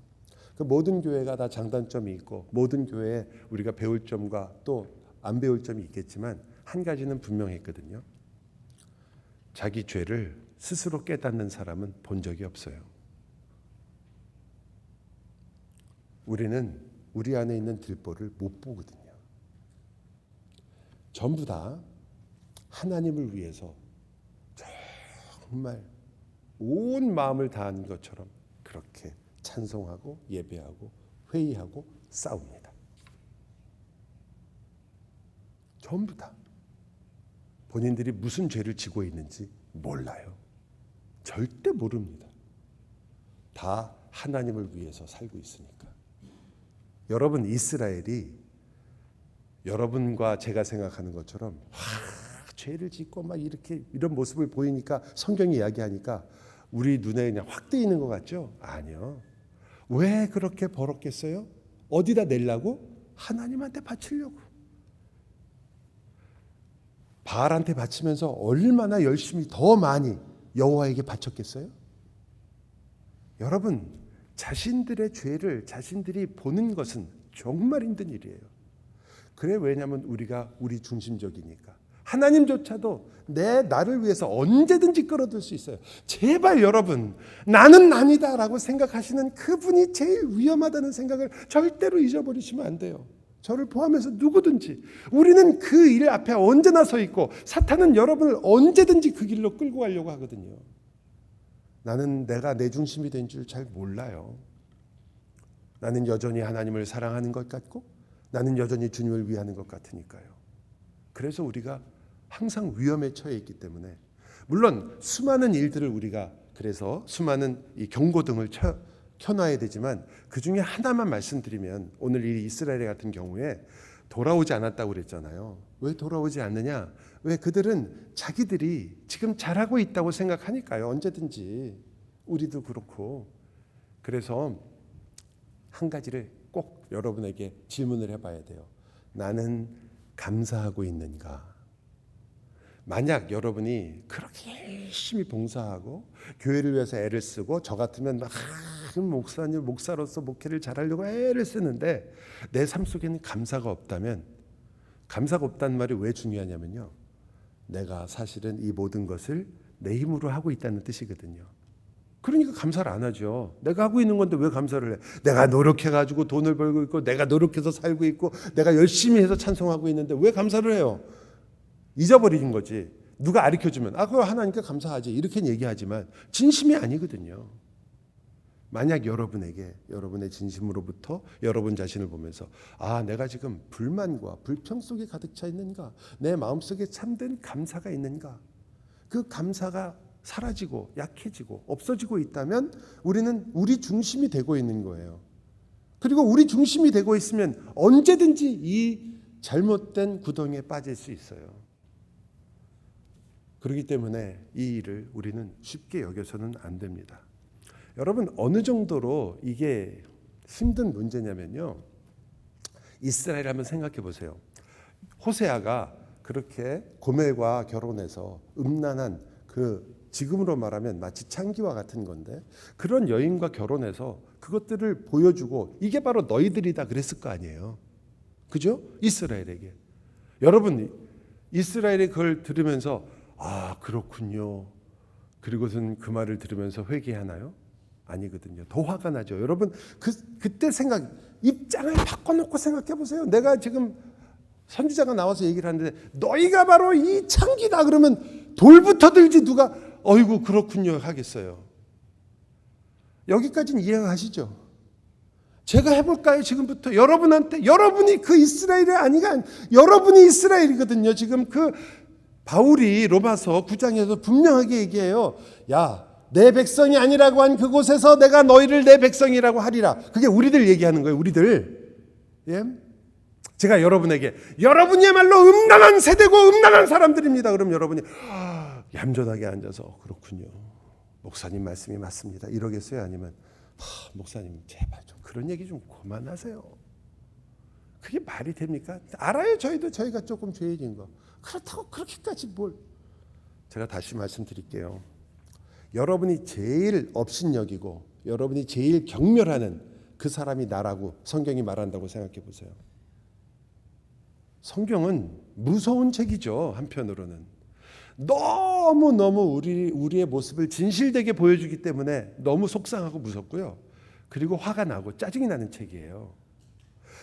그 모든 교회가 다 장단점이 있고 모든 교회에 우리가 배울 점과 또 안 배울 점이 있겠지만 한 가지는 분명했거든요. 자기 죄를 스스로 깨닫는 사람은 본 적이 없어요. 우리는 우리 안에 있는 들보를 못 보거든요. 전부 다 하나님을 위해서 정말 온 마음을 다한 것처럼 그렇게 찬송하고 예배하고 회의하고 싸웁니다. 전부 다 본인들이 무슨 죄를 지고 있는지 몰라요. 절대 모릅니다. 다 하나님을 위해서 살고 있으니까. 여러분, 이스라엘이 여러분과 제가 생각하는 것처럼 죄를 짓고 막 이렇게 이런 모습을 보이니까 성경이 이야기하니까 우리 눈에 그냥 확 뜨이는 것 같죠? 아니요. 왜 그렇게 벌었겠어요? 어디다 내려고? 하나님한테 바치려고. 바알한테 바치면서 얼마나 열심히 더 많이 여호와에게 바쳤겠어요? 여러분, 자신들의 죄를 자신들이 보는 것은 정말 힘든 일이에요. 그래, 왜냐하면 우리가 우리 중심적이니까. 하나님조차도 나를 위해서 언제든지 끌어들 수 있어요. 제발 여러분, 나는 아니다라고 생각하시는 그분이 제일 위험하다는 생각을 절대로 잊어버리시면 안 돼요. 저를 포함해서 누구든지 우리는 그 일 앞에 언제나 서 있고 사탄은 여러분을 언제든지 그 길로 끌고 가려고 하거든요. 나는 내가 내 중심이 된 줄 잘 몰라요. 나는 여전히 하나님을 사랑하는 것 같고 나는 여전히 주님을 위하는 것 같으니까요. 그래서 우리가 항상 위험에 처해 있기 때문에 물론 수많은 일들을 우리가 그래서 수많은 이 경고등을 켜놔야 되지만 그 중에 하나만 말씀드리면 오늘 이 이스라엘 같은 경우에 돌아오지 않았다고 그랬잖아요. 왜 돌아오지 않느냐? 왜? 그들은 자기들이 지금 잘하고 있다고 생각하니까요. 언제든지 우리도 그렇고. 그래서 한 가지를 꼭 여러분에게 질문을 해봐야 돼요. 나는 감사하고 있는가? 만약 여러분이 그렇게 열심히 봉사하고 교회를 위해서 애를 쓰고 저 같으면 막 목사님, 목사로서 목회를 잘하려고 애를 쓰는데 내 삶 속에는 감사가 없다면 감사가 없다는 말이 왜 중요하냐면요. 내가 사실은 이 모든 것을 내 힘으로 하고 있다는 뜻이거든요. 그러니까 감사를 안 하죠. 내가 하고 있는 건데 왜 감사를 해? 내가 노력해가지고 돈을 벌고 있고 내가 노력해서 살고 있고 내가 열심히 해서 찬송하고 있는데 왜 감사를 해요? 잊어버린 거지. 누가 가르쳐주면 그거 하나님께 감사하지 이렇게 얘기하지만 진심이 아니거든요. 만약 여러분에게 여러분의 진심으로부터 여러분 자신을 보면서 내가 지금 불만과 불평 속에 가득 차 있는가? 내 마음속에 참된 감사가 있는가? 그 감사가 사라지고 약해지고 없어지고 있다면 우리는 우리 중심이 되고 있는 거예요. 그리고 우리 중심이 되고 있으면 언제든지 이 잘못된 구덩이에 빠질 수 있어요. 그렇기 때문에 이 일을 우리는 쉽게 여겨서는 안 됩니다. 여러분, 어느 정도로 이게 힘든 문제냐면요. 이스라엘 한번 생각해 보세요. 호세아가 그렇게 고멜과 결혼해서 음란한 지금으로 말하면 마치 창기와 같은 건데 그런 여인과 결혼해서 그것들을 보여주고 이게 바로 너희들이다 그랬을 거 아니에요. 그죠? 이스라엘에게. 여러분, 이스라엘이 그걸 들으면서 그렇군요. 그리고선 그 말을 들으면서 회개하나요? 아니거든요. 더 화가 나죠. 여러분, 그때 입장을 바꿔놓고 생각해 보세요. 내가 지금 선지자가 나와서 얘기를 하는데 너희가 바로 이 창기다 그러면 돌부터 들지 누가 어이구 그렇군요 하겠어요. 여기까지는 이해가 가시죠? 제가 해볼까요? 지금부터 여러분한테, 여러분이 그 이스라엘이 아니가, 여러분이 이스라엘이거든요. 지금 그 바울이 로마서 9장에서 분명하게 얘기해요. 야, 내 백성이 아니라고 한 그곳에서 내가 너희를 내 백성이라고 하리라. 그게 우리들 얘기하는 거예요. 우리들. 예? 제가 여러분에게, 여러분이야말로 음란한 세대고 음란한 사람들입니다. 그럼 여러분이 얌전하게 앉아서 그렇군요, 목사님 말씀이 맞습니다, 이러겠어요? 아니면 목사님 제발 좀 그런 얘기 좀 그만하세요. 그게 말이 됩니까? 알아요. 저희가 조금 죄인인 거. 그렇다고 그렇게까지 뭘. 제가 다시 말씀드릴게요. 여러분이 제일 업신여기고 여러분이 제일 경멸하는 그 사람이 나라고 성경이 말한다고 생각해 보세요. 성경은 무서운 책이죠. 한편으로는 너무너무 우리의 모습을 진실되게 보여주기 때문에 너무 속상하고 무섭고요. 그리고 화가 나고 짜증이 나는 책이에요.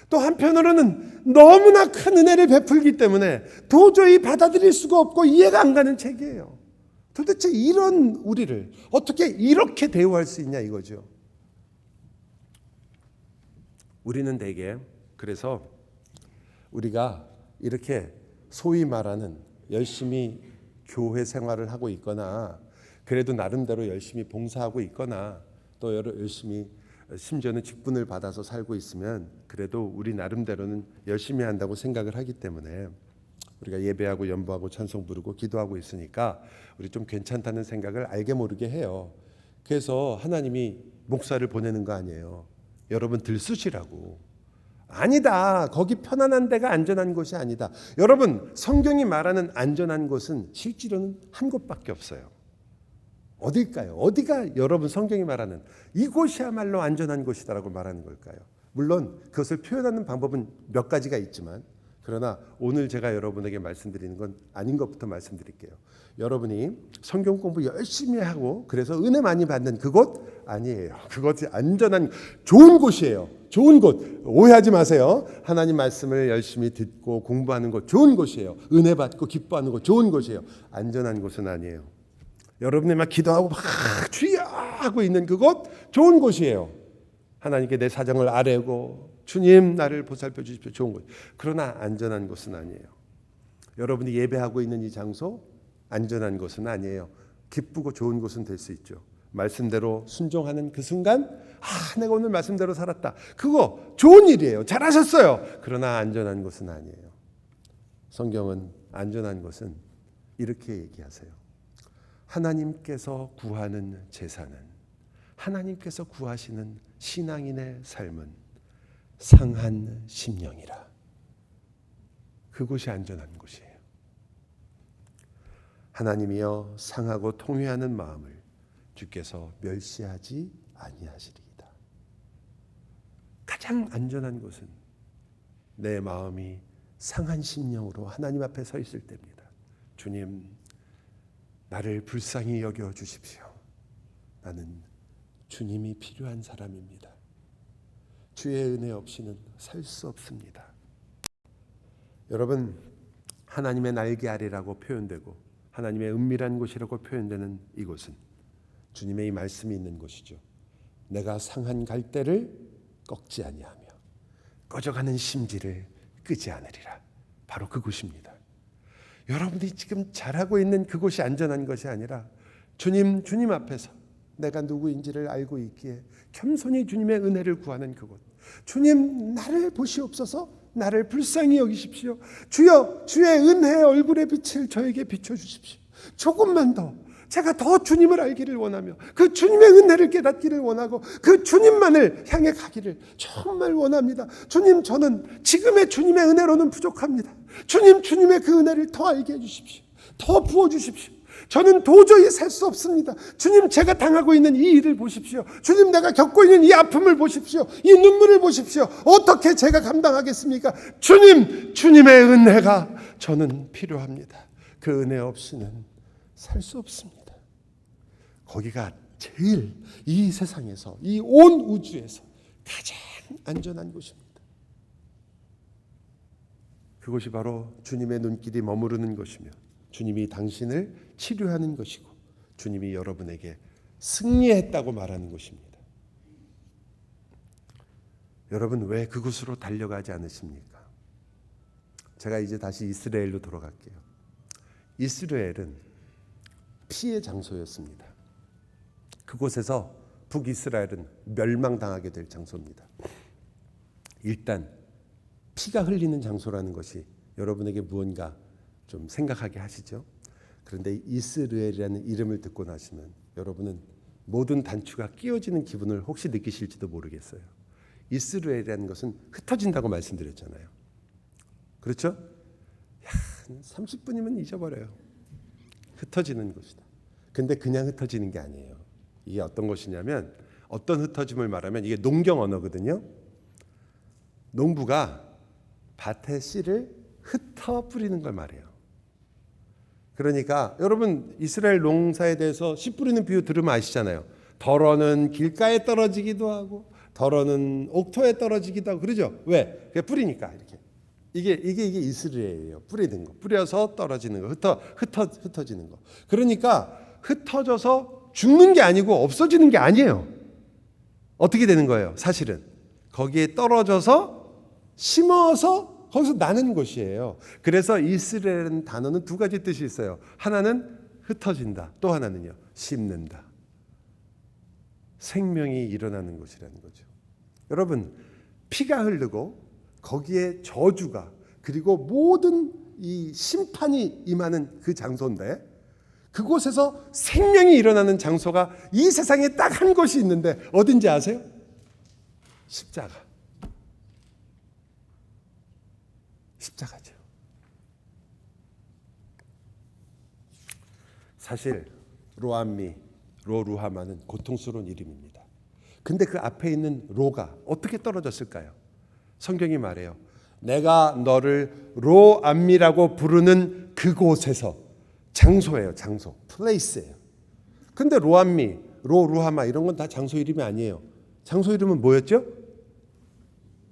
또 한편으로는 너무나 큰 은혜를 베풀기 때문에 도저히 받아들일 수가 없고 이해가 안 가는 책이에요. 도대체 이런 우리를 어떻게 이렇게 대우할 수 있냐 이거죠. 우리는 대개 그래서 우리가 이렇게 소위 말하는 열심히 교회 생활을 하고 있거나 그래도 나름대로 열심히 봉사하고 있거나 또 열심히 심지어는 직분을 받아서 살고 있으면 그래도 우리 나름대로는 열심히 한다고 생각을 하기 때문에 우리가 예배하고 연보하고 찬송 부르고 기도하고 있으니까 우리 좀 괜찮다는 생각을 알게 모르게 해요. 그래서 하나님이 목사를 보내는 거 아니에요. 여러분 들쑤시라고. 아니다. 거기 편안한 데가 안전한 곳이 아니다. 여러분 성경이 말하는 안전한 곳은 실제로는 한 곳밖에 없어요. 어딜까요? 어디가 여러분 성경이 말하는 이곳이야말로 안전한 곳이다라고 말하는 걸까요? 물론 그것을 표현하는 방법은 몇 가지가 있지만 그러나 오늘 제가 여러분에게 말씀드리는 건 아닌 것부터 말씀드릴게요. 여러분이 성경 공부 열심히 하고 그래서 은혜 많이 받는 그곳 아니에요. 그것이 안전한 좋은 곳이에요. 좋은 곳. 오해하지 마세요. 하나님 말씀을 열심히 듣고 공부하는 곳 좋은 곳이에요. 은혜 받고 기뻐하는 곳 좋은 곳이에요. 안전한 곳은 아니에요. 여러분이 막 기도하고 막 주여 하고 있는 그곳 좋은 곳이에요. 하나님께 내 사정을 아뢰고 주님 나를 보살펴 주십시오. 좋은 곳. 그러나 안전한 곳은 아니에요. 여러분이 예배하고 있는 이 장소 안전한 곳은 아니에요. 기쁘고 좋은 곳은 될 수 있죠. 말씀대로 순종하는 그 순간 내가 오늘 말씀대로 살았다. 그거 좋은 일이에요. 잘하셨어요. 그러나 안전한 곳은 아니에요. 성경은 안전한 곳은 이렇게 얘기하세요. 하나님께서 구하는 제사는 하나님께서 구하시는 신앙인의 삶은 상한 심령이라. 그곳이 안전한 곳이에요. 하나님이여 상하고 통회하는 마음을 주께서 멸시하지 아니하시리이다. 가장 안전한 곳은 내 마음이 상한 심령으로 하나님 앞에 서 있을 때입니다. 주님, 나를 불쌍히 여겨 주십시오. 나는 주님이 필요한 사람입니다. 주의 은혜 없이는 살 수 없습니다. 여러분, 하나님의 날개 아래라고 표현되고 하나님의 은밀한 곳이라고 표현되는 이곳은 주님의 이 말씀이 있는 곳이죠. 내가 상한 갈대를 꺾지 아니하며 꺼져가는 심지를 끄지 않으리라. 바로 그곳입니다. 여러분이 지금 잘하고 있는 그곳이 안전한 것이 아니라 주님 앞에서 내가 누구인지를 알고 있기에 겸손히 주님의 은혜를 구하는 그곳. 주님 나를 보시옵소서. 나를 불쌍히 여기십시오. 주여 주의 은혜의 얼굴의 빛을 저에게 비춰주십시오. 조금만 더 제가 더 주님을 알기를 원하며 그 주님의 은혜를 깨닫기를 원하고 그 주님만을 향해 가기를 정말 원합니다. 주님, 저는 지금의 주님의 은혜로는 부족합니다. 주님, 주님의 그 은혜를 더 알게 해주십시오. 더 부어주십시오. 저는 도저히 살 수 없습니다. 주님, 제가 당하고 있는 이 일을 보십시오. 주님, 내가 겪고 있는 이 아픔을 보십시오. 이 눈물을 보십시오. 어떻게 제가 감당하겠습니까? 주님, 주님의 은혜가 저는 필요합니다. 그 은혜 없이는 살 수 없습니다. 거기가 제일 이 세상에서 이 온 우주에서 가장 안전한 곳입니다. 그곳이 바로 주님의 눈길이 머무르는 곳이며 주님이 당신을 치료하는 것이고 주님이 여러분에게 승리했다고 말하는 곳입니다. 여러분 왜 그곳으로 달려가지 않으십니까? 제가 이제 다시 이스라엘로 돌아갈게요. 이스라엘은 피의 장소였습니다. 그곳에서 북이스라엘은 멸망당하게 될 장소입니다. 일단 피가 흘리는 장소라는 것이 여러분에게 무언가 좀 생각하게 하시죠. 그런데 이스라엘이라는 이름을 듣고 나시면 여러분은 모든 단추가 끼워지는 기분을 혹시 느끼실지도 모르겠어요. 이스라엘이라는 것은 흩어진다고 말씀드렸잖아요. 그렇죠? 30분이면 잊어버려요. 흩어지는 것이다. 근데 그냥 흩어지는 게 아니에요. 이게 어떤 것이냐면, 어떤 흩어짐을 말하면 이게 농경 언어거든요. 농부가 밭에 씨를 흩어 뿌리는 걸 말해요. 그러니까 여러분 이스라엘 농사에 대해서 씨 뿌리는 비유 들으면 아시잖아요. 덜어는 길가에 떨어지기도 하고 덜어는 옥토에 떨어지기도 하고 그러죠. 왜? 그게 뿌리니까 이렇게. 이게 이스라엘이에요. 뿌리는 거. 뿌려서 떨어지는 거. 흩어지는 거. 그러니까 흩어져서 죽는 게 아니고 없어지는 게 아니에요. 어떻게 되는 거예요? 사실은 거기에 떨어져서 심어서 거기서 나는 것이에요. 그래서 이스라엘은 단어는 두 가지 뜻이 있어요. 하나는 흩어진다. 또 하나는요. 심는다. 생명이 일어나는 것이라는 거죠. 여러분 피가 흐르고 거기에 저주가 그리고 모든 이 심판이 임하는 그 장소인데 그곳에서 생명이 일어나는 장소가 이 세상에 딱 한 곳이 있는데 어딘지 아세요? 십자가. 십자가죠. 사실 로암미, 로루하마는 고통스러운 이름입니다. 근데 그 앞에 있는 로가 어떻게 떨어졌을까요? 성경이 말해요. 내가 너를 로암미라고 부르는 그곳에서, 장소예요. 장소. 플레이스예요. 근데 로암미, 로루하마 이런 건 다 장소 이름이 아니에요. 장소 이름은 뭐였죠?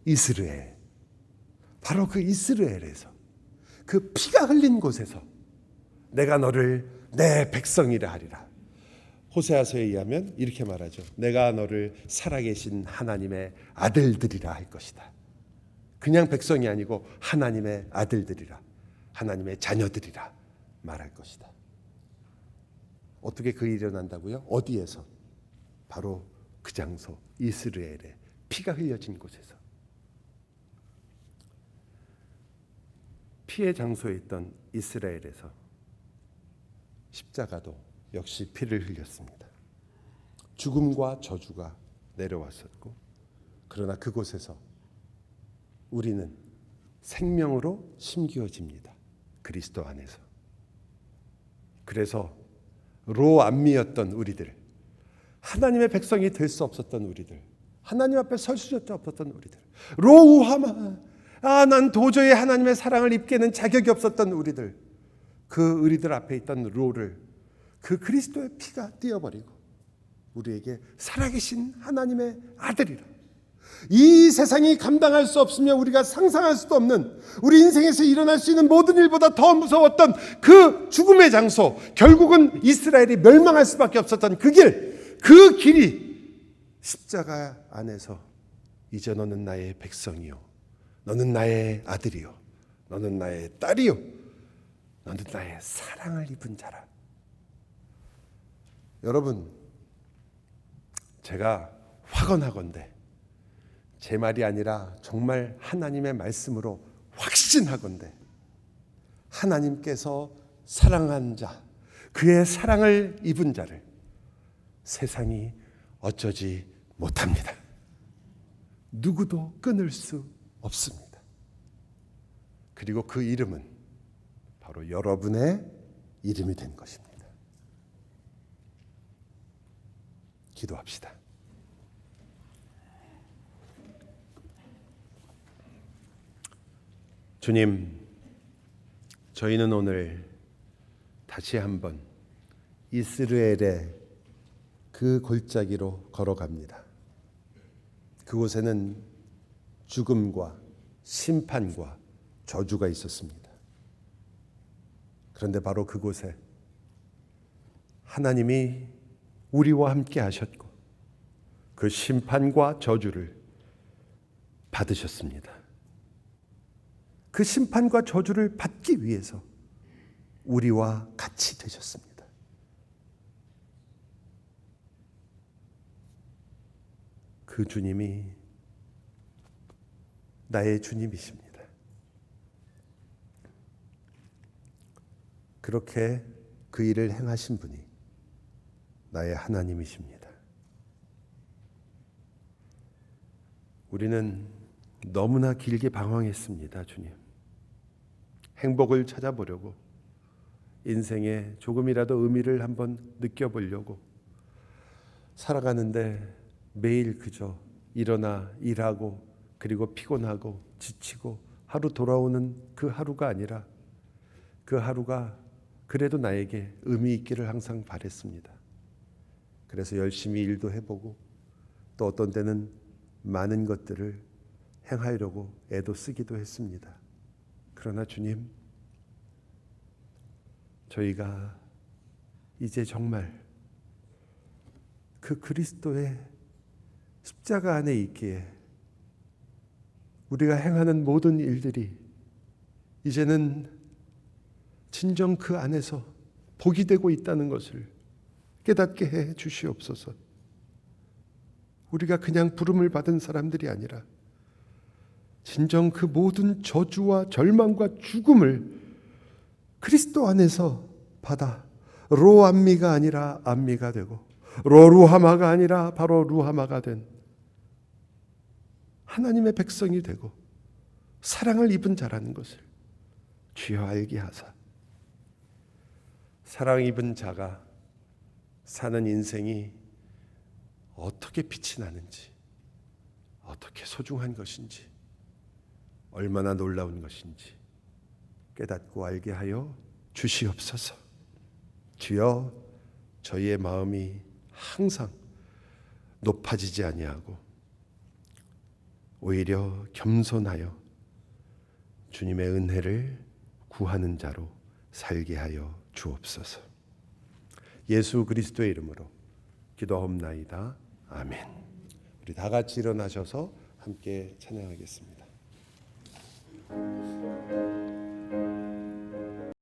이스라엘. 바로 그 이스라엘에서, 그 피가 흘린 곳에서 내가 너를 내 백성이라 하리라. 호세아서에 의하면 이렇게 말하죠. 내가 너를 살아계신 하나님의 아들들이라 할 것이다. 그냥 백성이 아니고 하나님의 아들들이라, 하나님의 자녀들이라 말할 것이다. 어떻게 그 일이 일어난다고요? 어디에서? 바로 그 장소, 이스라엘의 피가 흘려진 곳에서. 피의 장소에 있던 이스라엘에서 십자가도 역시 피를 흘렸습니다. 죽음과 저주가 내려왔었고, 그러나 그곳에서 우리는 생명으로 심기어집니다. 그리스도 안에서. 그래서 로암미였던 우리들, 하나님의 백성이 될 수 없었던 우리들, 하나님 앞에 설 수 없었던 우리들, 로우하마, 난 도저히 하나님의 사랑을 입게는 자격이 없었던 우리들, 그 우리들 앞에 있던 로를 그 그리스도의 피가 띄어버리고 우리에게 살아계신 하나님의 아들이라, 이 세상이 감당할 수 없으며 우리가 상상할 수도 없는, 우리 인생에서 일어날 수 있는 모든 일보다 더 무서웠던 그 죽음의 장소, 결국은 이스라엘이 멸망할 수밖에 없었던 그 길, 그 길이 십자가 안에서 이제 너는 나의 백성이요, 너는 나의 아들이요, 너는 나의 딸이요, 너는 나의 사랑을 입은 자라. 여러분, 제가 확언하건대, 제 말이 아니라 정말 하나님의 말씀으로 확신하건대, 하나님께서 사랑한 자, 그의 사랑을 입은 자를 세상이 어쩌지 못합니다. 누구도 끊을 수 없습니다. 그리고 그 이름은 바로 여러분의 이름이 된 것입니다. 기도합시다. 주님, 저희는 오늘 다시 한번 이스라엘의 그 골짜기로 걸어갑니다. 그곳에는 죽음과 심판과 저주가 있었습니다. 그런데 바로 그곳에 하나님이 우리와 함께 하셨고, 그 심판과 저주를 받으셨습니다. 그 심판과 저주를 받기 위해서 우리와 같이 되셨습니다. 그 주님이 나의 주님이십니다. 그렇게 그 일을 행하신 분이 나의 하나님이십니다. 우리는 너무나 길게 방황했습니다. 주님, 행복을 찾아보려고, 인생에 조금이라도 의미를 한번 느껴보려고 살아가는데 매일 그저 일어나 일하고 그리고 피곤하고 지치고 하루 돌아오는 그 하루가 아니라 그 하루가 그래도 나에게 의미 있기를 항상 바랬습니다. 그래서 열심히 일도 해보고 또 어떤 때는 많은 것들을 행하려고 애도 쓰기도 했습니다. 그러나 주님, 저희가 이제 정말 그 그리스도의 십자가 안에 있기에 우리가 행하는 모든 일들이 이제는 진정 그 안에서 복이 되고 있다는 것을 깨닫게 해 주시옵소서. 우리가 그냥 부름을 받은 사람들이 아니라 진정 그 모든 저주와 절망과 죽음을 그리스도 안에서 받아 로암미가 아니라 암미가 되고 로루하마가 아니라 바로 루하마가 된 하나님의 백성이 되고 사랑을 입은 자라는 것을 주여 알게 하사 사랑 입은 자가 사는 인생이 어떻게 빛이 나는지, 어떻게 소중한 것인지, 얼마나 놀라운 것인지 깨닫고 알게 하여 주시옵소서. 주여, 저희의 마음이 항상 높아지지 아니하고 오히려 겸손하여 주님의 은혜를 구하는 자로 살게 하여 주옵소서. 예수 그리스도의 이름으로 기도하옵나이다. 아멘. 우리 다 같이 일어나셔서 함께 찬양하겠습니다.